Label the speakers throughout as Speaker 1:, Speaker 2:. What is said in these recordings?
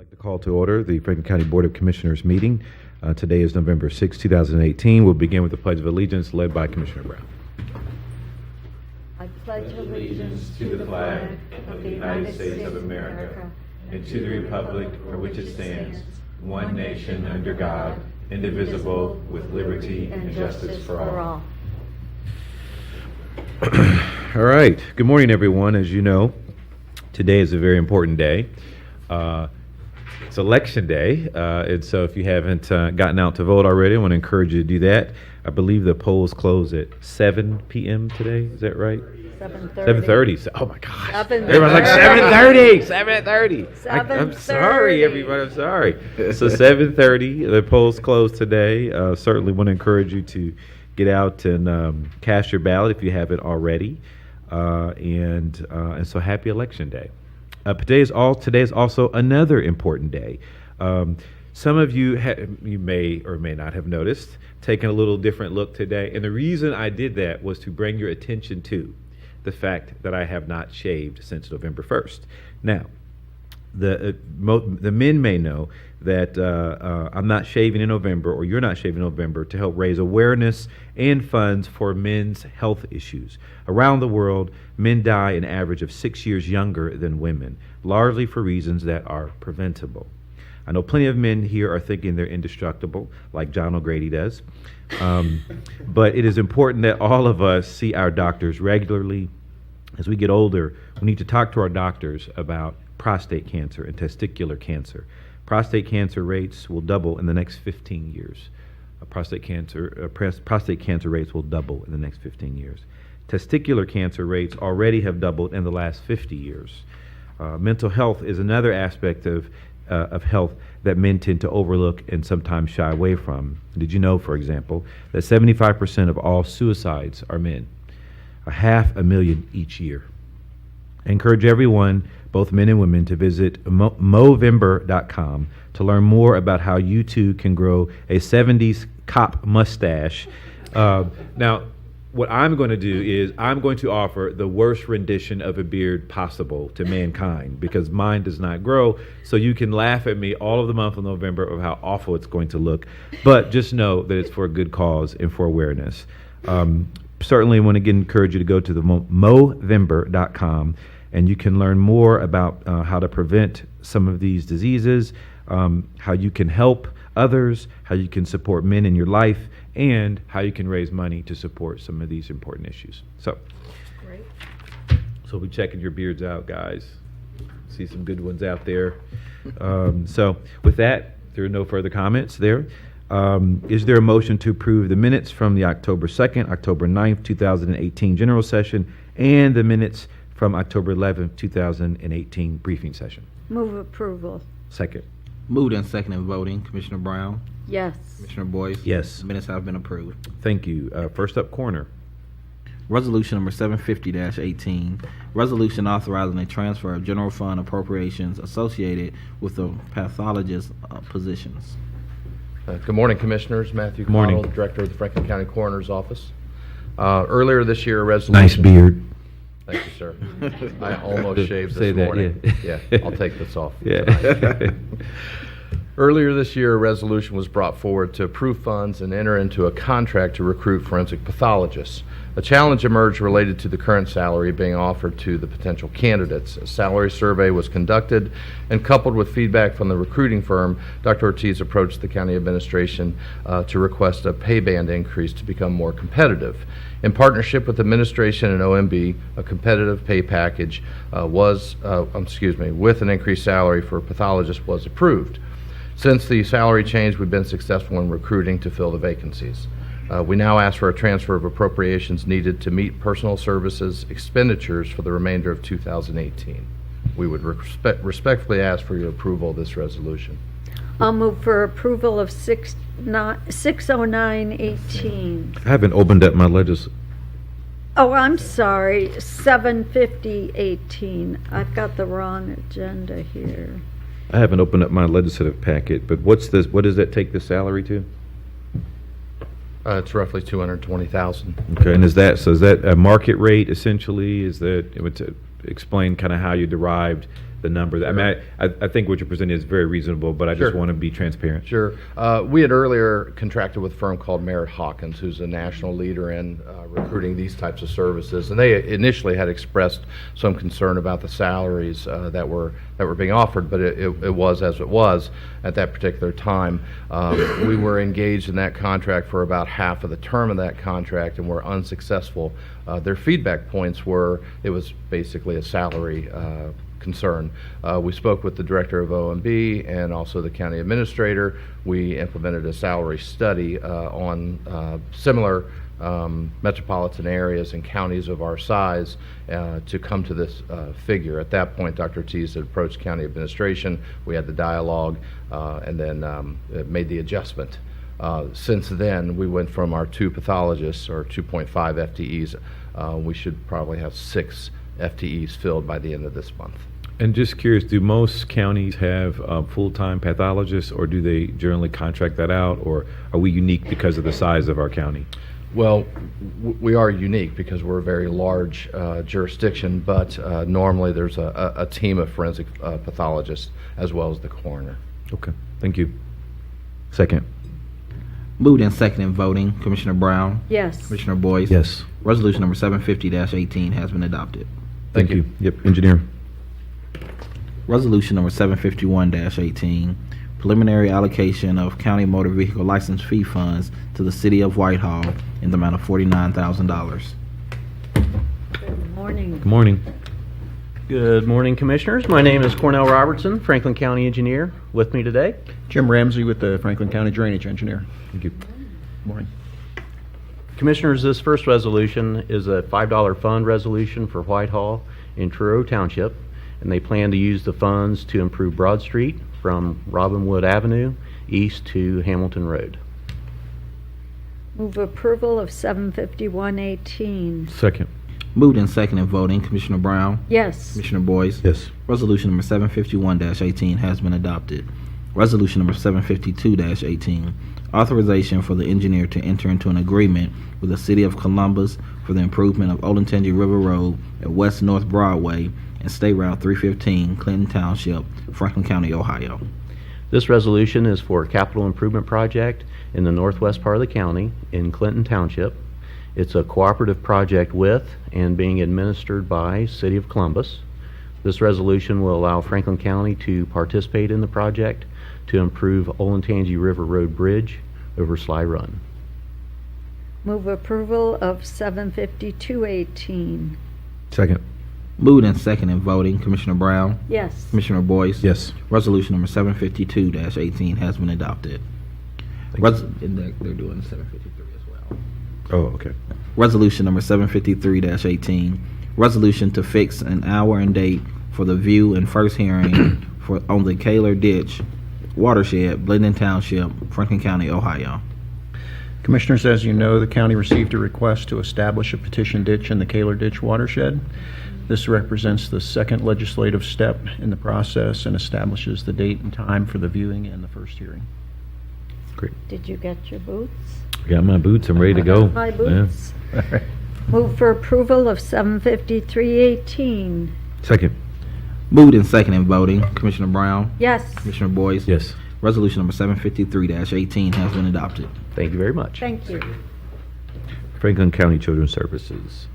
Speaker 1: I'd like to call to order the Franklin County Board of Commissioners meeting. Today is November 6, 2018. We'll begin with the Pledge of Allegiance led by Commissioner Brown.
Speaker 2: I pledge allegiance to the flag of the United States of America and to the republic for which it stands, one nation under God, indivisible, with liberty and justice for all.
Speaker 1: All right. Good morning, everyone. As you know, today is a very important day. It's Election Day, and so if you haven't gotten out to vote already, I want to encourage you to do that. I believe the polls close at 7 p.m. today. Is that right?
Speaker 2: 7:30.
Speaker 1: 7:30. Oh my gosh!
Speaker 2: 7:30.
Speaker 1: Everyone's like 7:30. 7:30.
Speaker 2: 7:30.
Speaker 1: I'm sorry, everybody. I'm sorry. So 7:30. The polls close today. Certainly want to encourage you to get out and cast your ballot if you haven't already. And so happy Election Day. Today is also another important day. Some of you you may or may not have noticed, taking a little different look today. And the reason I did that was to bring your attention to the fact that I have not shaved since November 1st. Now, the men may know that I'm not shaving in November, or you're not shaving in November, to help raise awareness and funds for men's health issues. Around the world, men die an average of 6 years younger than women, largely for reasons that are preventable. I know plenty of men here are thinking they're indestructible, like John O'Grady does. But it is important that all of us see our doctors regularly. As we get older, we need to talk to our doctors about prostate cancer and testicular cancer. Prostate cancer rates will double in the next 15 years. Prostate cancer rates will double in the next 15 years. Testicular cancer rates already have doubled in the last 50 years. Mental health is another aspect of health that men tend to overlook and sometimes shy away from. Did you know, for example, that 75% of all suicides are men? 500,000 each year. I encourage everyone, both men and women, to visit Movember.com to learn more about how you too can grow a 70s cop mustache. Now, what I'm going to do is I'm going to offer the worst rendition of a beard possible to mankind, because mine does not grow. So you can laugh at me all of the month of November of how awful it's going to look. But just know that it's for a good cause and for awareness. Certainly want to encourage you to go to the Movember.com, and you can learn more about how to prevent some of these diseases, how you can help others, how you can support men in your life, and how you can raise money to support some of these important issues. So,
Speaker 2: Great.
Speaker 1: So we're checking your beards out, guys. See some good ones out there. So with that, there are no further comments there. Is there a motion to approve the minutes from the October 2nd, October 9th, 2018 general session, and the minutes from October 11th, 2018 briefing session?
Speaker 2: Move approval.
Speaker 1: Second.
Speaker 3: Moved and seconded voting. Commissioner Brown?
Speaker 2: Yes.
Speaker 3: Commissioner Boyce?
Speaker 1: Yes.
Speaker 3: Minutes have been approved.
Speaker 1: Thank you. First up, corner.
Speaker 3: Resolution number 750-18. Resolution authorizing a transfer of general fund appropriations associated with the pathologist positions.
Speaker 4: Good morning, Commissioners. Matthew
Speaker 1: Morning.
Speaker 4: Cottle, Director of the Franklin County Coroner's Office. Earlier this year, a resolution...
Speaker 1: Nice beard.
Speaker 4: Thank you, sir. I almost shaved
Speaker 1: Say
Speaker 4: this
Speaker 1: that,
Speaker 4: morning.
Speaker 1: yeah.
Speaker 4: I'll take this off.
Speaker 1: Yeah.
Speaker 4: tonight. Earlier this year, a resolution was brought forward to approve funds and enter into a contract to recruit forensic pathologists. A challenge emerged related to the current salary being offered to the potential candidates. A salary survey was conducted, and coupled with feedback from the recruiting firm, Dr. Ortiz approached the county administration to request a pay band increase to become more competitive. In partnership with administration and OMB, a competitive pay package with an increased salary for pathologists was approved. Since the salary change, we've been successful in recruiting to fill the vacancies. We now ask for a transfer of appropriations needed to meet personal services expenditures for the remainder of 2018. We would respectfully ask for your approval of this resolution.
Speaker 2: I'll move for approval of 60918.
Speaker 1: I haven't opened up my
Speaker 2: Oh, I'm sorry, 75018. I've got the wrong agenda here.
Speaker 1: I haven't opened up my legislative packet, but what does that take the salary to?
Speaker 4: It's roughly $220,000.
Speaker 1: Okay, and is that a market rate essentially? Is that, it would explain kind of how you derived the number. I mean, I think what you're presenting is very reasonable, but I just
Speaker 4: Sure.
Speaker 1: want to be transparent.
Speaker 4: Sure. We had earlier contracted with a firm called Merritt Hawkins, who's a national leader in recruiting these types of services. And they initially had expressed some concern about the salaries that were being offered, but it was as it was at that particular time. We were engaged in that contract for about half of the term of that contract and were unsuccessful. Their feedback points were it was basically a salary concern. We spoke with the director of OMB and also the county administrator. We implemented a salary study on similar metropolitan areas and counties of our size to come to this figure. At that point, Dr. Ortiz had approached county administration. We had the dialogue and then made the adjustment. Since then, we went from our 2 pathologists, or 2.5 FTEs. We should probably have 6 FTEs filled by the end of this month.
Speaker 1: And just curious, do most counties have full-time pathologists, or do they generally contract that out, or are we unique because of the size of our county?
Speaker 4: Well, we are unique because we're a very large jurisdiction, but normally there's a team of forensic pathologists as well as the coroner.
Speaker 1: Okay, thank you. Second.
Speaker 3: Moved and seconded voting. Commissioner Brown?
Speaker 2: Yes.
Speaker 3: Commissioner Boyce?
Speaker 1: Yes.
Speaker 3: Resolution number 750-18 has been adopted.
Speaker 1: Thank you. Yep, engineer.
Speaker 3: Resolution number 751-18, preliminary allocation of county motor vehicle license fee funds to the city of Whitehall in the amount of $49,000.
Speaker 2: Good morning.
Speaker 1: Good morning.
Speaker 5: Good morning, Commissioners. My name is Cornell Robertson, Franklin County Engineer. With me today,
Speaker 6: Jim Ramsey with the Franklin County Drainage Engineer.
Speaker 1: Thank you.
Speaker 6: Morning.
Speaker 5: Commissioners, this first resolution is a $5 fund resolution for Whitehall in Truro Township, and they plan to use the funds to improve Broad Street from Robinwood Avenue east to Hamilton Road.
Speaker 2: Move approval of 751-18.
Speaker 1: Second.
Speaker 3: Moved and seconded voting. Commissioner Brown?
Speaker 2: Yes.
Speaker 3: Commissioner Boyce?
Speaker 1: Yes.
Speaker 3: Resolution number 751-18 has been adopted. Resolution number 752-18, authorization for the engineer to enter into an agreement with the City of Columbus for the improvement of Olentangy River Road at West North Broadway and State Route 315, Clinton Township, Franklin County, Ohio.
Speaker 5: This resolution is for a capital improvement project in the northwest part of the county in Clinton Township. It's a cooperative project with and being administered by City of Columbus. This resolution will allow Franklin County to participate in the project to improve Olentangy River Road Bridge over Sly Run.
Speaker 2: Move approval of 752-18.
Speaker 1: Second.
Speaker 3: Moved and seconded voting. Commissioner Brown?
Speaker 2: Yes.
Speaker 3: Commissioner Boyce?
Speaker 1: Yes.
Speaker 3: Resolution number 752-18 has been adopted. And they're doing 753 as well.
Speaker 1: Oh, okay.
Speaker 3: Resolution number 753-18, resolution to fix an hour and date for the view and first hearing on the Kaler Ditch watershed, Blendon Township, Franklin County, Ohio.
Speaker 6: Commissioners, as you know, the county received a request to establish a petition ditch in the Kaler Ditch watershed. This represents the second legislative step in the process and establishes the date and time for the viewing and the first hearing.
Speaker 1: Great.
Speaker 2: Did you get your boots?
Speaker 1: I got my boots. I'm ready to go.
Speaker 2: My
Speaker 1: Yeah.
Speaker 2: boots. Move for approval of 753-18.
Speaker 1: Second.
Speaker 3: Moved and seconded voting. Commissioner Brown?
Speaker 2: Yes.
Speaker 3: Commissioner Boyce?
Speaker 1: Yes.
Speaker 3: Resolution number 753-18 has been adopted.
Speaker 5: Thank you very much.
Speaker 2: Thank you.
Speaker 1: Franklin County Children's Services.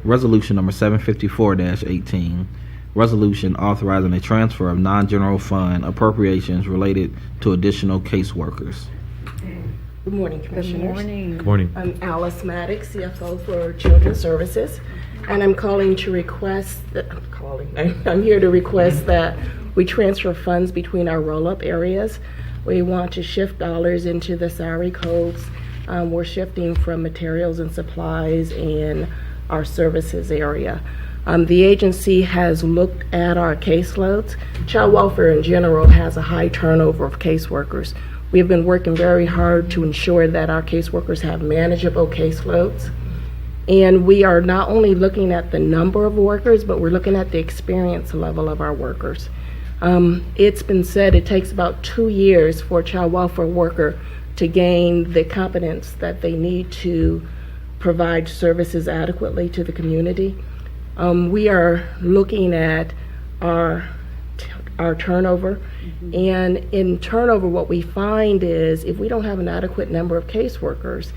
Speaker 3: Resolution number 754-18, resolution authorizing a transfer of non-general fund appropriations related to additional caseworkers.
Speaker 7: Good morning,
Speaker 2: Good
Speaker 7: Commissioners.
Speaker 2: morning.
Speaker 1: Good morning.
Speaker 7: I'm Alice Maddox, CFO for Children's Services, and I'm calling to request, I'm here to request that we transfer funds between our roll-up areas. We want to shift dollars into the salary codes. We're shifting from materials and supplies in our services area. The agency has looked at our caseloads. Child welfare in general has a high turnover of caseworkers. We have been working very hard to ensure that our caseworkers have manageable caseloads. And we are not only looking at the number of workers, but we're looking at the experience level of our workers. It's been said it takes about 2 years for a child welfare worker to gain the competence that they need to provide services adequately to the community. We are looking at our our turnover. And in turnover, what we find is if we don't have an adequate number of caseworkers,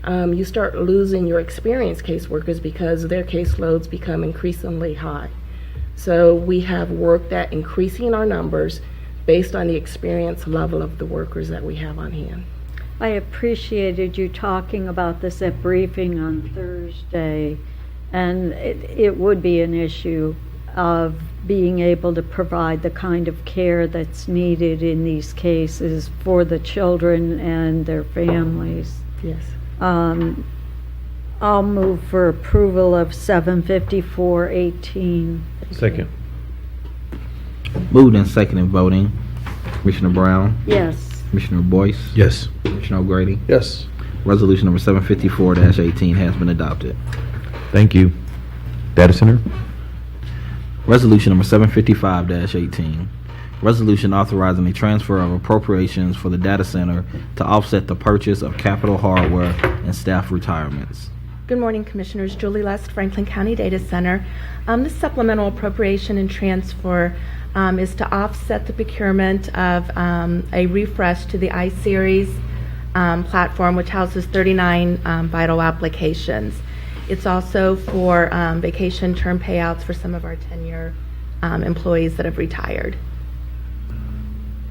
Speaker 7: you start losing your experienced caseworkers because their caseloads become increasingly high. So we have worked at increasing our numbers based on the experience level of the workers that we have on hand.
Speaker 2: I appreciated you talking about this at briefing on Thursday, and it would be an issue of being able to provide the kind of care that's needed in these cases for the children and their families.
Speaker 7: Yes.
Speaker 2: I'll move for approval of 754-18.
Speaker 1: Second.
Speaker 3: Moved and seconded voting. Commissioner Brown,
Speaker 2: Yes.
Speaker 3: Commissioner Boyce,
Speaker 1: Yes.
Speaker 3: Commissioner O'Grady.
Speaker 4: Yes.
Speaker 3: Resolution number 754-18 has been adopted.
Speaker 1: Thank you. Data center?
Speaker 3: Resolution number 755-18. Resolution authorizing the transfer of appropriations for the data center to offset the purchase of capital hardware and staff retirements.
Speaker 8: Good morning, Commissioners. Julie Lest, Franklin County Data Center. This supplemental appropriation and transfer is to offset the procurement of a refresh to the iSeries platform, which houses 39 vital applications. It's also for vacation term payouts for some of our tenure employees that have retired.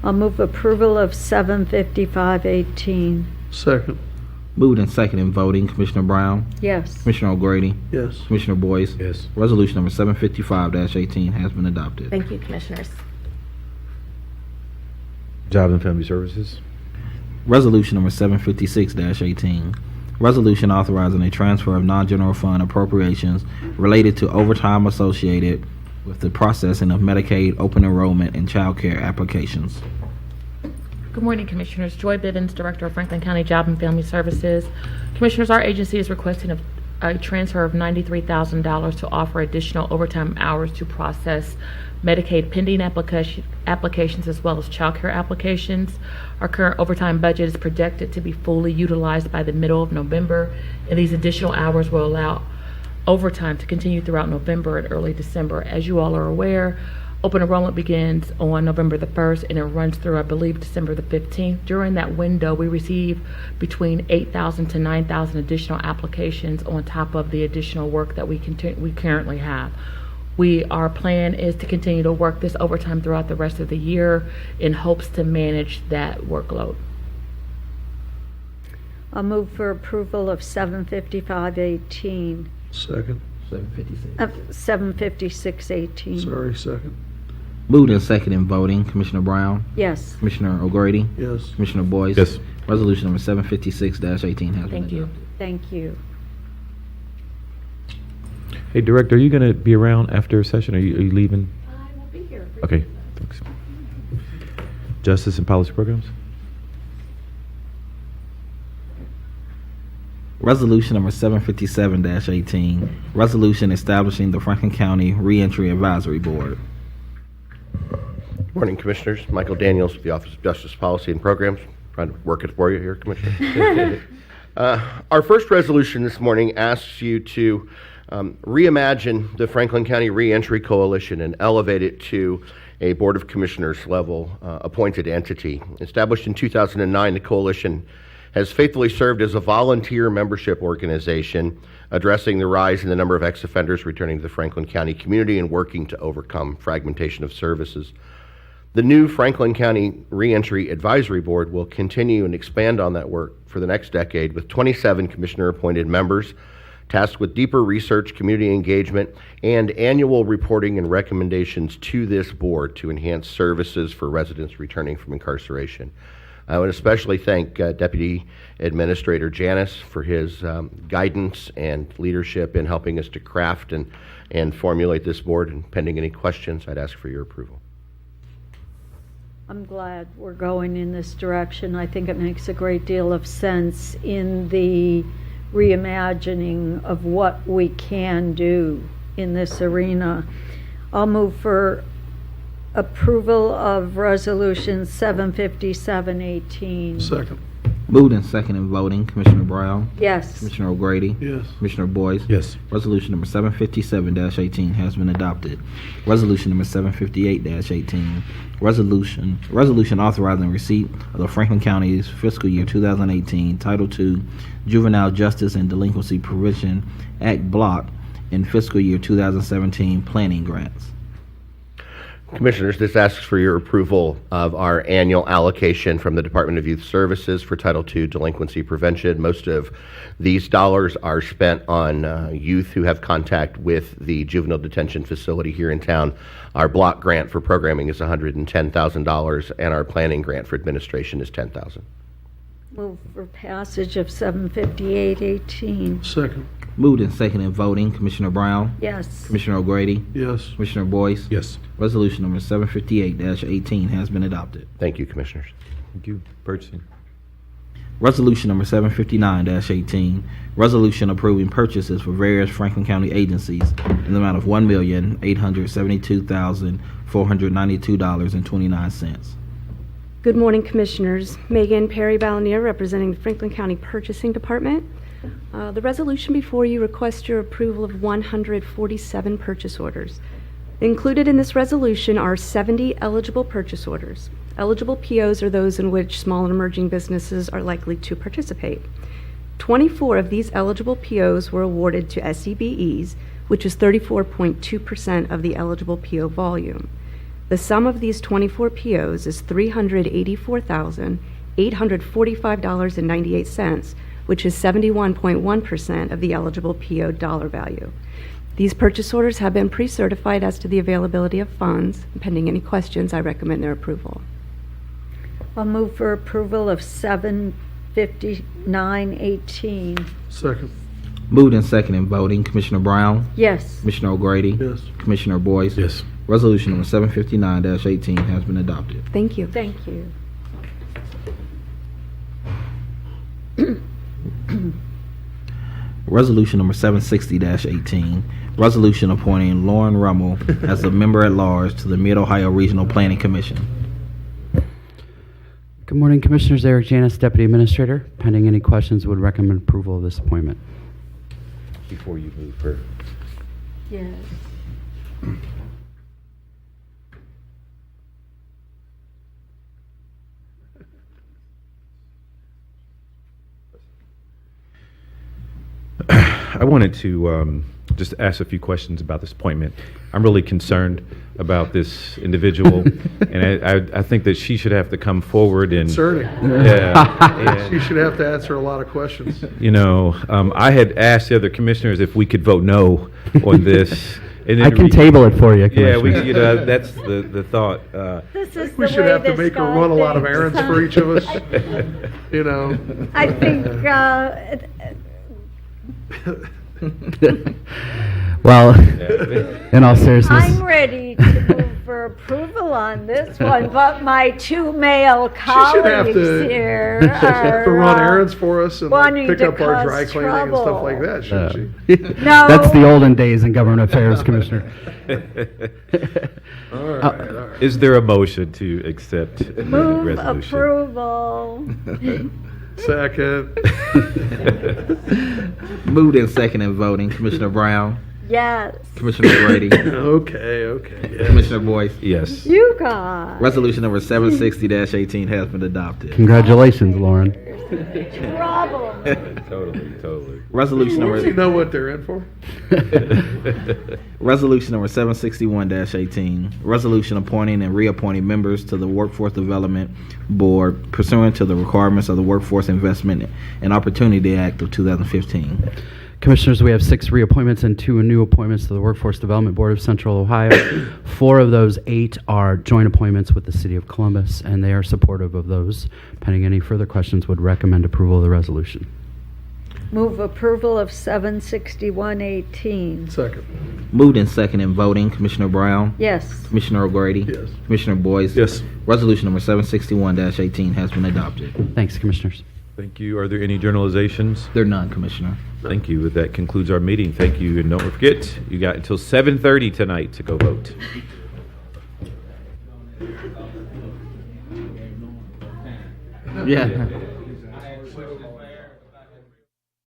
Speaker 2: I'll move approval of 755-18.
Speaker 4: Second.
Speaker 3: Moved and seconded voting. Commissioner Brown,
Speaker 2: Yes.
Speaker 3: Commissioner O'Grady,
Speaker 4: Yes.
Speaker 3: Commissioner Boyce.
Speaker 1: Yes.
Speaker 3: Resolution number 755-18 has been adopted.
Speaker 8: Thank you, Commissioners.
Speaker 1: Job and Family Services?
Speaker 3: Resolution number 756-18. Resolution authorizing a transfer of non-general fund appropriations related to overtime associated with the processing of Medicaid open enrollment and child care applications.
Speaker 9: Good morning, Commissioners. Joy Bivens, Director of Franklin County Job and Family Services. Commissioners, our agency is requesting a transfer of $93,000 to offer additional overtime hours to process Medicaid pending applications as well as child care applications. Our current overtime budget is projected to be fully utilized by the middle of November, and these additional hours will allow overtime to continue throughout November and early December. As you all are aware, open enrollment begins on November the 1st and it runs through, I believe, December the 15th. During that window, we receive between 8,000 to 9,000 additional applications on top of the additional work that we currently have. Our plan is to continue to work this overtime throughout the rest of the year in hopes to manage that workload.
Speaker 2: I'll move for approval of 755-18.
Speaker 4: Second.
Speaker 2: 756-18.
Speaker 4: Sorry, second.
Speaker 3: Moved and seconded voting. Commissioner Brown,
Speaker 2: Yes.
Speaker 3: Commissioner O'Grady,
Speaker 4: Yes.
Speaker 3: Commissioner Boyce.
Speaker 1: Yes.
Speaker 3: Resolution number 756-18 has been
Speaker 9: Thank you.
Speaker 3: adopted.
Speaker 2: Thank you.
Speaker 1: Hey, Director, are you going to be around after session? Are you leaving?
Speaker 9: I will be here.
Speaker 1: Okay, thanks. Justice and Policy Programs?
Speaker 3: Resolution number 757-18. Resolution establishing the Franklin County Reentry Advisory Board.
Speaker 10: Morning, Commissioners. Michael Daniels with the Office of Justice Policy and Programs. Trying to work it for you here, Commissioner. Our first resolution this morning asks you to reimagine the Franklin County Reentry Coalition and elevate it to a Board of Commissioners level appointed entity. Established in 2009, the coalition has faithfully served as a volunteer membership organization, addressing the rise in the number of ex-offenders returning to the Franklin County community and working to overcome fragmentation of services. The new Franklin County Reentry Advisory Board will continue and expand on that work for the next decade with 27 commissioner-appointed members tasked with deeper research, community engagement, and annual reporting and recommendations to this board to enhance services for residents returning from incarceration. I would especially thank Deputy Administrator Janis for his guidance and leadership in helping us to craft and formulate this board. And pending any questions, I'd ask for your approval.
Speaker 2: I'm glad we're going in this direction. I think it makes a great deal of sense in the reimagining of what we can do in this arena. I'll move for approval of Resolution 757-18.
Speaker 4: Second.
Speaker 3: Moved and second in voting, Commissioner Brown,
Speaker 2: Yes.
Speaker 3: Commissioner O'Grady,
Speaker 6: Yes.
Speaker 3: Commissioner Boyce.
Speaker 1: Yes.
Speaker 3: Resolution number 757-18 has been adopted. Resolution number 758-18, resolution authorizing receipt of the Franklin County's fiscal year 2018 Title II Juvenile Justice and Delinquency Prevention Act block in fiscal year 2017 planning grants.
Speaker 10: Commissioners, this asks for your approval of our annual allocation from the Department of Youth Services for Title II delinquency prevention. Most of these dollars are spent on youth who have contact with the juvenile detention facility here in town. Our block grant for programming is $110,000, and our planning grant for administration is $10,000.
Speaker 2: Move for passage of 758-18.
Speaker 6: Second.
Speaker 3: Moved and second in voting, Commissioner Brown,
Speaker 2: Yes.
Speaker 3: Commissioner O'Grady,
Speaker 6: Yes.
Speaker 3: Commissioner Boyce.
Speaker 1: Yes.
Speaker 3: Resolution number 758-18 has been adopted.
Speaker 10: Thank you, Commissioners.
Speaker 1: Thank you. Purchasing.
Speaker 3: Resolution number 759-18, resolution approving purchases for various Franklin County agencies in the amount of $1,872,492.29.
Speaker 11: Good morning, Commissioners. Megan Perry Balanier, representing the Franklin County Purchasing Department. The resolution before you requests your approval of 147 purchase orders. Included in this resolution are 70 eligible purchase orders. Eligible POs are those in which small and emerging businesses are likely to participate. 24 of these eligible POs were awarded to SEBEs, which is 34.2% of the eligible PO volume. The sum of these 24 POs is $384,845.98, which is 71.1% of the eligible PO dollar value. These purchase orders have been pre-certified as to the availability of funds. Pending any questions, I recommend their approval.
Speaker 2: I'll move for approval of 759-18.
Speaker 6: Second.
Speaker 3: Moved and second in voting, Commissioner Brown,
Speaker 2: Yes.
Speaker 3: Commissioner O'Grady,
Speaker 6: Yes.
Speaker 3: Commissioner Boyce.
Speaker 1: Yes.
Speaker 3: Resolution number 759-18 has been adopted.
Speaker 11: Thank you.
Speaker 2: Thank you.
Speaker 3: Resolution number 760-18, resolution appointing Lauren Rummel as a member at large to the Mid-Ohio Regional Planning Commission.
Speaker 12: Good morning, Commissioners. Eric Janis, Deputy Administrator. Pending any questions, would recommend approval of this appointment.
Speaker 1: Before you move her.
Speaker 2: Yes.
Speaker 1: I wanted to just ask a few questions about this appointment. I'm really concerned about this individual, and I think that she should have to come forward and
Speaker 6: Concerning.
Speaker 1: yeah,
Speaker 6: You should have to answer a lot of questions.
Speaker 1: you know, I had asked the other commissioners if we could vote no on this. And
Speaker 12: I
Speaker 1: then
Speaker 12: can table it for you,
Speaker 1: Yeah,
Speaker 12: Commissioner.
Speaker 1: You know, that's the thought.
Speaker 2: This is
Speaker 6: We
Speaker 2: the
Speaker 6: should
Speaker 2: way
Speaker 6: have to
Speaker 2: this
Speaker 6: make her
Speaker 2: guy
Speaker 6: run a lot of
Speaker 2: thinks,
Speaker 6: errands
Speaker 2: huh?
Speaker 6: for each of us. You know.
Speaker 2: I think,
Speaker 12: Well,
Speaker 1: Yeah.
Speaker 12: in all seriousness,
Speaker 2: I'm ready to move for approval on this one, but my two male
Speaker 6: She should have
Speaker 2: colleagues
Speaker 6: to,
Speaker 2: here
Speaker 6: she should have to
Speaker 2: are,
Speaker 6: run errands for us and like,
Speaker 2: wanting
Speaker 6: pick
Speaker 2: to
Speaker 6: up our
Speaker 2: cause
Speaker 6: dry cleaning and stuff
Speaker 2: trouble.
Speaker 6: like that, shouldn't
Speaker 12: Uh,
Speaker 6: she?
Speaker 2: No.
Speaker 12: that's the olden days in government affairs, Commissioner.
Speaker 6: All right, all right.
Speaker 1: Is there a motion to accept the
Speaker 2: Move
Speaker 1: resolution?
Speaker 2: approval.
Speaker 6: Second.
Speaker 3: Moved and second in voting, Commissioner Brown,
Speaker 2: Yes.
Speaker 3: Commissioner O'Grady,
Speaker 6: Okay, yeah.
Speaker 3: Commissioner Boyce.
Speaker 1: Yes.
Speaker 2: You guys.
Speaker 3: Resolution number 760-18 has been adopted.
Speaker 12: Congratulations, Lauren.
Speaker 2: Trouble.
Speaker 1: Totally.
Speaker 3: Resolution
Speaker 6: Do you
Speaker 3: number
Speaker 6: know what they're in for?
Speaker 3: Resolution number 761-18, resolution appointing and reappointing members to the Workforce Development Board pursuant to the requirements of the Workforce Investment and Opportunity Act of 2015.
Speaker 12: Commissioners, we have 6 reappointments and 2 new appointments to the Workforce Development Board of Central Ohio. 4 of those 8 are joint appointments with the City of Columbus, and they are supportive of those. Pending any further questions, would recommend approval of the resolution.
Speaker 2: Move approval of 761-18.
Speaker 6: Second.
Speaker 3: Moved and second in voting, Commissioner Brown,
Speaker 2: Yes.
Speaker 3: Commissioner O'Grady,
Speaker 6: Yes.
Speaker 3: Commissioner Boyce.
Speaker 1: Yes.
Speaker 3: Resolution number 761-18 has been adopted.
Speaker 12: Thanks, Commissioners.
Speaker 1: Thank you. Are there any journalizations?
Speaker 3: There are none, Commissioner.
Speaker 1: Thank you. That concludes our meeting. Thank you. And don't forget, you got until 7:30 tonight to go vote.
Speaker 3: Yeah.